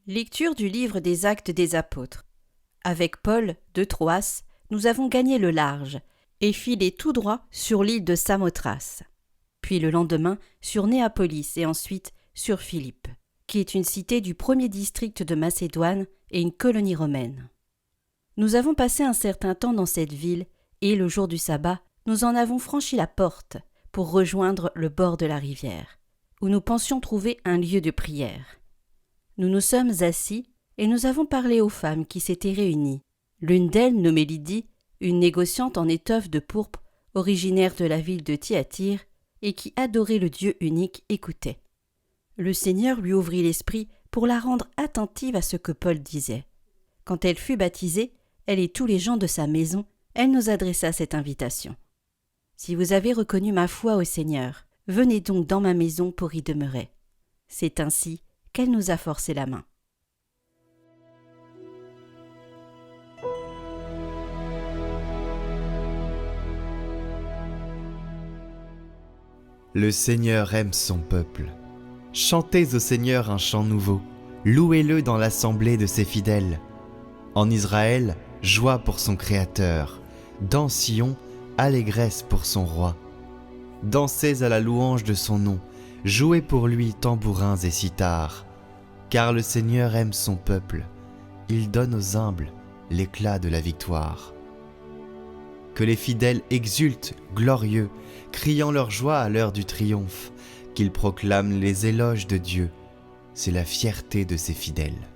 Lecture du livre des Actes des Apôtres. Avec Paul de Troas, nous avons gagné le large et filé tout droit sur l'île de Samothrace, puis le lendemain sur Néapolis et ensuite sur Philippe, qui est une cité du premier district de Macédoine et une colonie romaine. Nous avons passé un certain temps dans cette ville et, le jour du sabbat, nous en avons franchi la porte pour rejoindre le bord de la rivière, où nous pensions trouver un lieu de prière. Nous nous sommes assis et nous avons parlé aux femmes qui s'étaient réunies. L'une d'elles, nommée Lydie, une négociante en étoffe de pourpre, originaire de la ville de Thyatire, et qui adorait le Dieu unique, écoutait. Le Seigneur lui ouvrit l'esprit pour la rendre attentive à ce que Paul disait. Quand elle fut baptisée, elle et tous les gens de sa maison, elle nous adressa cette invitation. « Si vous avez reconnu ma foi au Seigneur, venez donc dans ma maison pour y demeurer. » C'est ainsi qu'elle nous a forcé la main. Le Seigneur aime son peuple. Chantez au Seigneur un chant nouveau, louez-le dans l'assemblée de ses fidèles. En Israël, joie pour son Créateur, dans Sion, allégresse pour son roi. Dansez à la louange de son nom, jouez pour lui tambourins et cithars. Car le Seigneur aime son peuple, il donne aux humbles l'éclat de la victoire. Que les fidèles exultent, glorieux, criant leur joie à l'heure du triomphe, qu'ils proclament les éloges de Dieu, c'est la fierté de ses fidèles.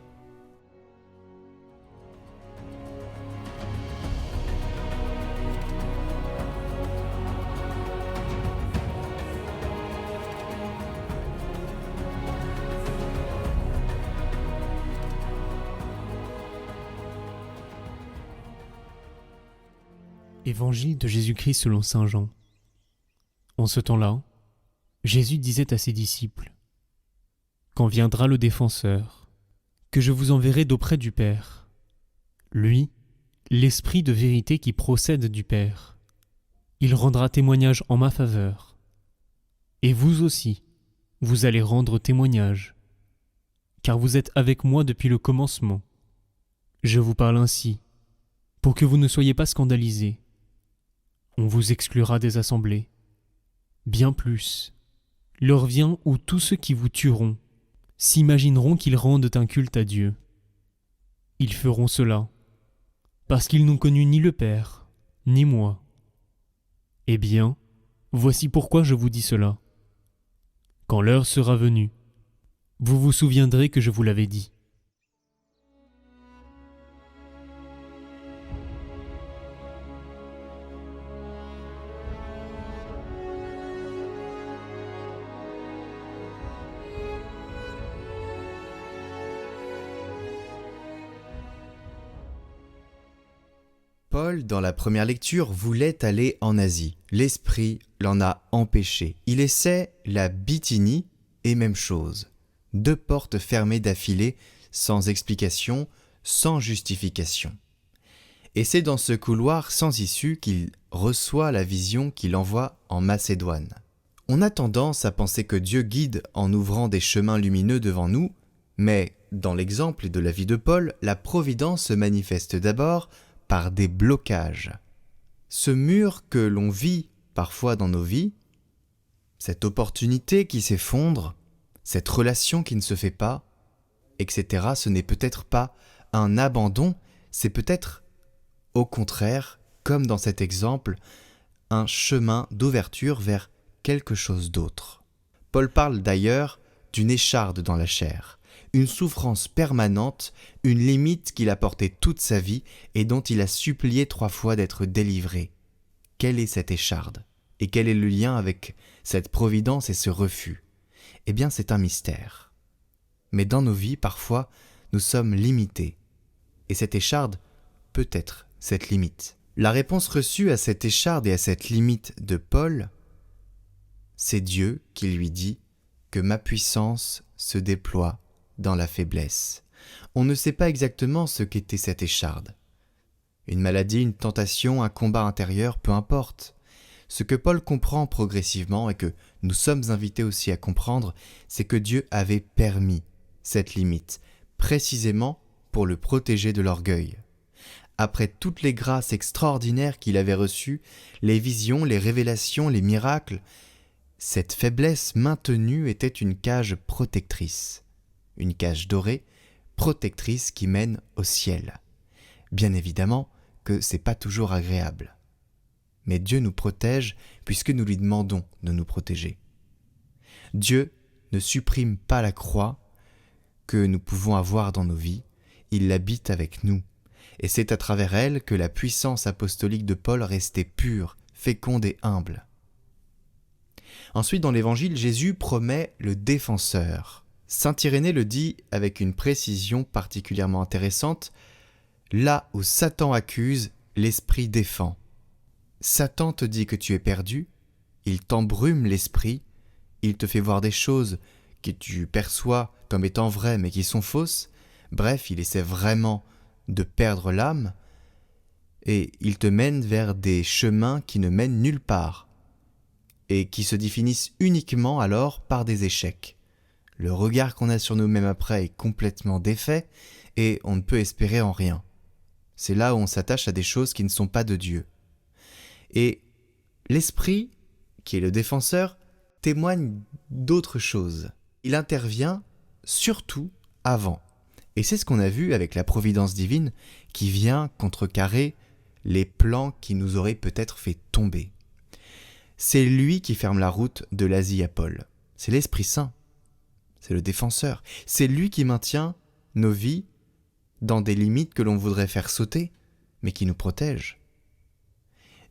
Évangile de Jésus-Christ selon saint Jean. En ce temps-là, Jésus disait à ses disciples : « Quand viendra le Défenseur, que je vous enverrai d'auprès du Père, lui, l'Esprit de vérité qui procède du Père, il rendra témoignage en ma faveur. Et vous aussi, vous allez rendre témoignage, car vous êtes avec moi depuis le commencement. Je vous parle ainsi, pour que vous ne soyez pas scandalisés. On vous exclura des assemblées. Bien plus, l'heure vient où tous ceux qui vous tueront s'imagineront qu'ils rendent un culte à Dieu. Ils feront cela, parce qu'ils n'ont connu ni le Père, ni moi. Eh bien, voici pourquoi je vous dis cela. Quand l'heure sera venue, vous vous souviendrez que je vous l'avais dit. Paul, dans la première lecture, voulait aller en Asie. L'Esprit l'en a empêché. Il essaie la Bithynie et même chose. 2 portes fermées d'affilée, sans explication, sans justification. Et c'est dans ce couloir sans issue qu'il reçoit la vision qu'il envoie en Macédoine. On a tendance à penser que Dieu guide en ouvrant des chemins lumineux devant nous, mais dans l'exemple de la vie de Paul, la providence se manifeste d'abord par des blocages. Ce mur que l'on vit parfois dans nos vies, cette opportunité qui s'effondre, cette relation qui ne se fait pas, etc., ce n'est peut-être pas un abandon, c'est peut-être, au contraire, comme dans cet exemple, un chemin d'ouverture vers quelque chose d'autre. Paul parle d'ailleurs d'une écharde dans la chair, une souffrance permanente, une limite qu'il a portée toute sa vie et dont il a supplié 3 fois d'être délivré. Quelle est cette écharde ? Et quel est le lien avec cette providence et ce refus ? Eh bien, c'est un mystère. Mais dans nos vies, parfois, nous sommes limités. Et cette écharde peut être cette limite. La réponse reçue à cette écharde et à cette limite de Paul, c'est Dieu qui lui dit que ma puissance se déploie dans la faiblesse. On ne sait pas exactement ce qu'était cette écharde. Une maladie, une tentation, un combat intérieur, peu importe. Ce que Paul comprend progressivement et que nous sommes invités aussi à comprendre, c'est que Dieu avait permis cette limite, précisément pour le protéger de l'orgueil. Après toutes les grâces extraordinaires qu'il avait reçues, les visions, les révélations, les miracles, cette faiblesse maintenue était une cage protectrice, une cage dorée, protectrice qui mène au ciel. Bien évidemment que c'est pas toujours agréable. Mais Dieu nous protège puisque nous lui demandons de nous protéger. Dieu ne supprime pas la croix que nous pouvons avoir dans nos vies, il l'habite avec nous. Et c'est à travers elle que la puissance apostolique de Paul restait pure, féconde et humble. Ensuite, dans l'Évangile, Jésus promet le défenseur. Saint Irénée le dit avec une précision particulièrement intéressante. Là où Satan accuse, l'Esprit défend. Satan te dit que tu es perdu, il t'embrume l'esprit, il te fait voir des choses que tu perçois comme étant vraies mais qui sont fausses. Bref, il essaie vraiment de perdre l'âme et il te mène vers des chemins qui ne mènent nulle part et qui se définissent uniquement alors par des échecs. Le regard qu'on a sur nous-mêmes après est complètement défait et on ne peut espérer en rien. C'est là où on s'attache à des choses qui ne sont pas de Dieu. Et l'Esprit, qui est le défenseur, témoigne d'autre chose. Il intervient surtout avant. Et c'est ce qu'on a vu avec la providence divine qui vient contrecarrer les plans qui nous auraient peut-être fait tomber. C'est lui qui ferme la route de l'Asie à Paul. C'est l'Esprit Saint. C'est le défenseur. C'est lui qui maintient nos vies dans des limites que l'on voudrait faire sauter, mais qui nous protège.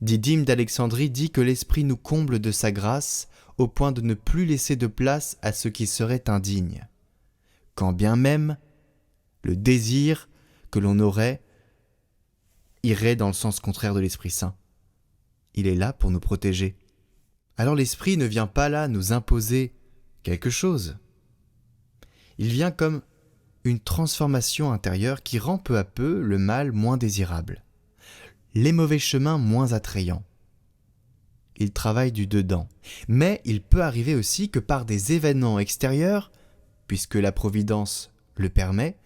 Didyme d'Alexandrie dit que l'Esprit nous comble de sa grâce au point de ne plus laisser de place à ce qui serait indigne, quand bien même le désir que l'on aurait irait dans le sens contraire de l'Esprit Saint. Il est là pour nous protéger. Alors l'Esprit ne vient pas là nous imposer quelque chose. Il vient comme une transformation intérieure qui rend peu à peu le mal moins désirable, les mauvais chemins moins attrayants. Il travaille du dedans. Mais il peut arriver aussi que par des événements extérieurs, puisque la providence le permet,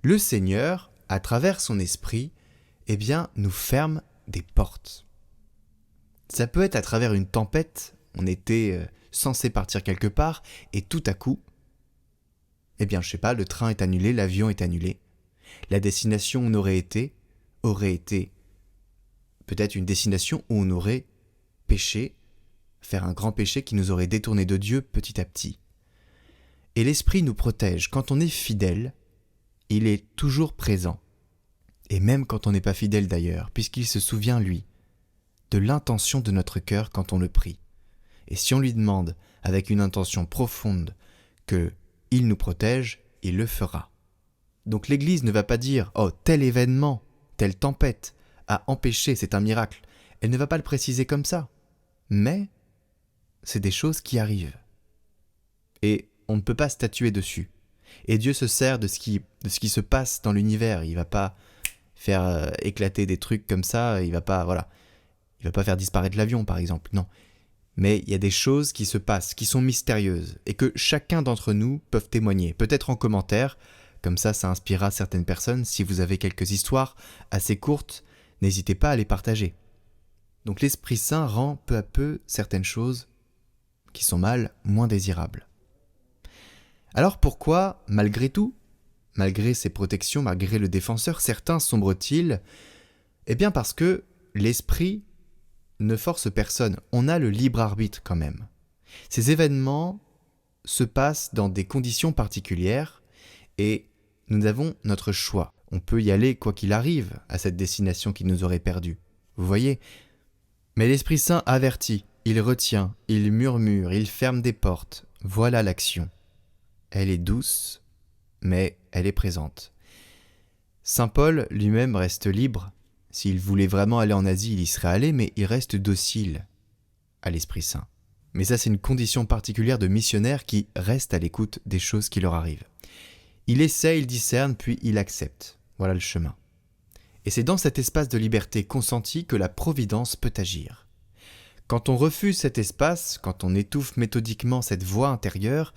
le Seigneur, à travers son esprit, nous ferme des portes. Ça peut être à travers une tempête, on était censé partir quelque part, et tout à coup, le train est annulé, l'avion est annulé. La destination où on aurait été peut-être une destination où on aurait péché, faire un grand péché qui nous aurait détourné de Dieu petit à petit. Et l'Esprit nous protège. Quand on est fidèle, il est toujours présent. Et même quand on n'est pas fidèle d'ailleurs, puisqu'il se souvient, lui, de l'intention de notre cœur quand on le prie. Et si on lui demande avec une intention profonde qu'il nous protège, il le fera. Donc l'Église ne va pas dire « Oh, tel événement, telle tempête a empêché, c'est un miracle ». Elle ne va pas le préciser comme ça. Mais c'est des choses qui arrivent. Et on ne peut pas statuer dessus. Et Dieu se sert de ce qui se passe dans l'univers. Il ne va pas faire éclater des trucs comme ça. Il ne va pas faire disparaître l'avion, par exemple. Non. Mais il y a des choses qui se passent, qui sont mystérieuses, et que chacun d'entre nous peut témoigner. Peut-être en commentaire, comme ça inspirera certaines personnes. Si vous avez quelques histoires assez courtes, n'hésitez pas à les partager. Donc l'Esprit Saint rend peu à peu certaines choses qui sont mal moins désirables. Alors pourquoi, malgré tout, malgré ces protections, malgré le défenseur, certains sombrent-ils ? Parce que l'Esprit ne force personne. On a le libre arbitre quand même. Ces événements se passent dans des conditions particulières et nous avons notre choix. On peut y aller quoi qu'il arrive à cette destination qui nous aurait perdus. Vous voyez ? Mais l'Esprit Saint avertit, il retient, il murmure, il ferme des portes. Voilà l'action. Elle est douce, mais elle est présente. Saint Paul lui-même reste libre. S'il voulait vraiment aller en Asie, il y serait allé, mais il reste docile à l'Esprit Saint. Mais ça, c'est une condition particulière de missionnaire qui reste à l'écoute des choses qui leur arrivent. Il essaie, il discerne, puis il accepte. Voilà le chemin. Et c'est dans cet espace de liberté consentie que la providence peut agir. Quand on refuse cet espace, quand on étouffe méthodiquement cette voix intérieure,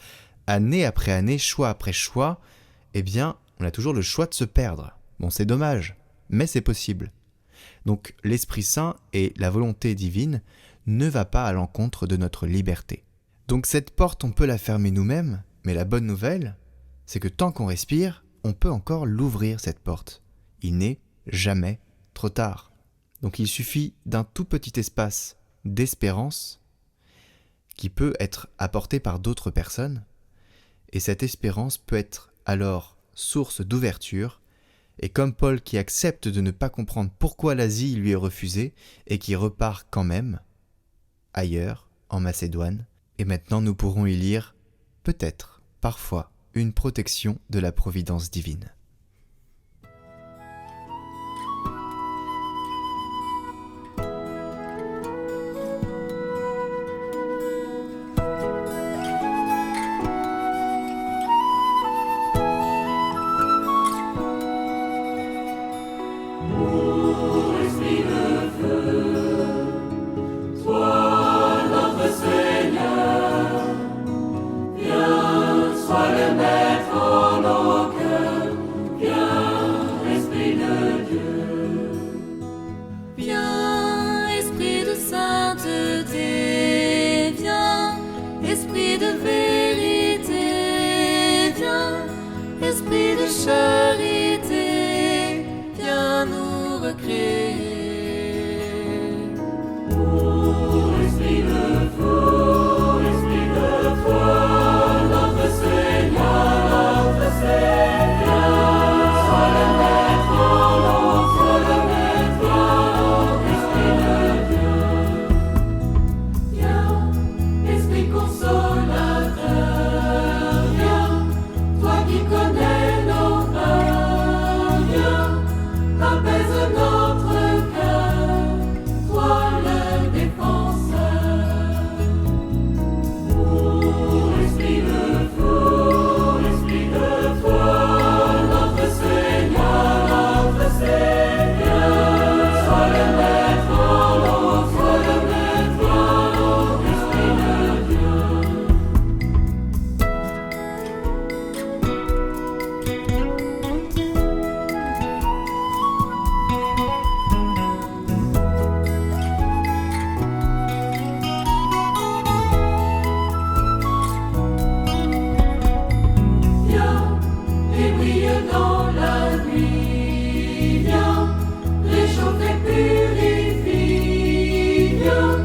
année après année, choix après choix, on a toujours le choix de se perdre. Bon, c'est dommage, mais c'est possible. Donc l'Esprit Saint et la volonté divine ne va pas à l'encontre de notre liberté. Donc cette porte, on peut la fermer nous-mêmes, mais la bonne nouvelle, c'est que tant qu'on respire, on peut encore l'ouvrir cette porte. Il n'est jamais trop tard. Donc il suffit d'un tout petit espace d'espérance qui peut être apporté par d'autres personnes, et cette espérance peut être alors source d'ouverture, et comme Paul qui accepte de ne pas comprendre pourquoi l'Asie lui est refusée, et qui repart quand même, ailleurs, en Macédoine, et maintenant nous pourrons y lire, peut-être, parfois, une protection de la providence divine. Charité, viens nous recréer. Ô Esprit de feu, notre Seigneur, sois le maître en l'eau, Esprit de Dieu. Viens, Esprit consolateur, viens, toi qui connais apaise notre cœur, toi le défenseur. Ô Esprit de foi, notre Seigneur, sois le maître en l'eau, Esprit de Dieu. Dans la nuit, viens, réchauffe et purifie, viens,